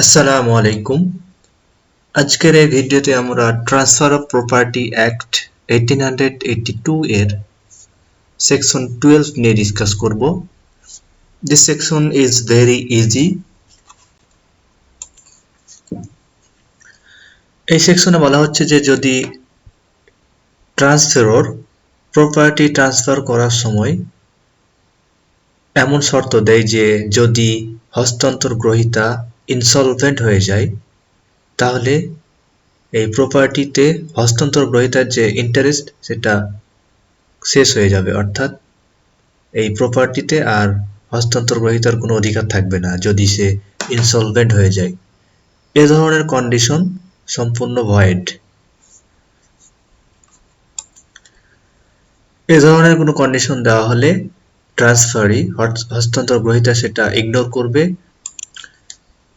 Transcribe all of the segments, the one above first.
আসসালামু আলাইকুম। আজকের এই ভিডিওতে আমরা ট্রান্সফার অফ প্রপার্টি অ্যাক্ট 1882 এর সেকশন 12 নিয়ে ডিসকাস করব। This section is very easy. এই সেকশনে বলা হচ্ছে যে যদি ট্রান্সফারর প্রপার্টি ট্রান্সফার করার সময় এমন শর্ত দেয় যে যদি হস্তান্তর গ্রহীতা ইনসলভেন্ট হয়ে যায় তাহলে এই প্রপার্টিতে হস্তান্তর গ্রহীতার যে ইন্টারেস্ট সেটা শেষ হয়ে যাবে, অর্থাৎ এই প্রপার্টিতে আর হস্তান্তর গ্রহীতার কোনো অধিকার থাকবে না যদি সে ইনসলভেন্ট হয়ে যায়। এ ধরনের কন্ডিশন সম্পূর্ণ ভয়েড। এ ধরনের কোনো কন্ডিশন দেওয়া হলে ট্রান্সফারি হস্তান্তর গ্রহীতা সেটা ইগনোর করবে।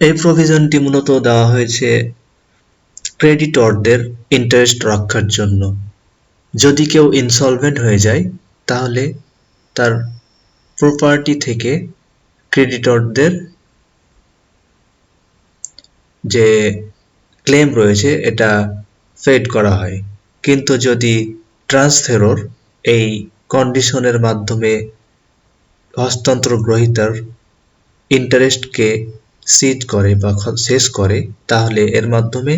এই প্রভিশনটি মূলত দেওয়া হয়েছে ক্রেডিটরদের ইন্টারেস্ট রক্ষার জন্য। যদি কেউ ইনসলভেন্ট হয়ে যায় তাহলে তার প্রপার্টি থেকে ক্রেডিটরদের যে ক্লেম রয়েছে এটা ফেড করা হয়। কিন্তু যদি ট্রান্সফারর এই কন্ডিশনের মাধ্যমে হস্তান্তর গ্রহীতার ইন্টারেস্টকে সিজ করে বা শেষ করে তাহলে এর মাধ্যমে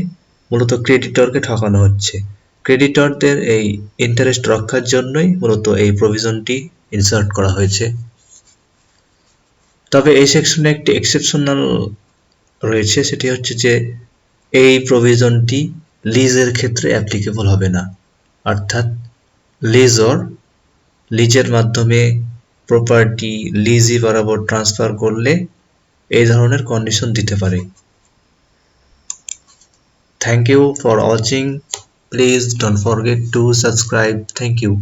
মূলত ক্রেডিটরকে ঠকানো হচ্ছে। ক্রেডিটরদের এই ইন্টারেস্ট রক্ষার জন্যই মূলত এই প্রভিশনটি ইনসার্ট করা হয়েছে। তবে এই সেকশনে একটি এক্সেপশনাল রয়েছে, সেটি হচ্ছে যে এই প্রভিশনটি লিজের ক্ষেত্রে অ্যাপ্লিকেবল হবে না, অর্থাৎ লিজের মাধ্যমে প্রপার্টি লিজি বরাবর ট্রান্সফার করলে এই ধরনের কন্ডিশন দিতে পারে। Thank you for watching. Please don't forget to subscribe. Thank you.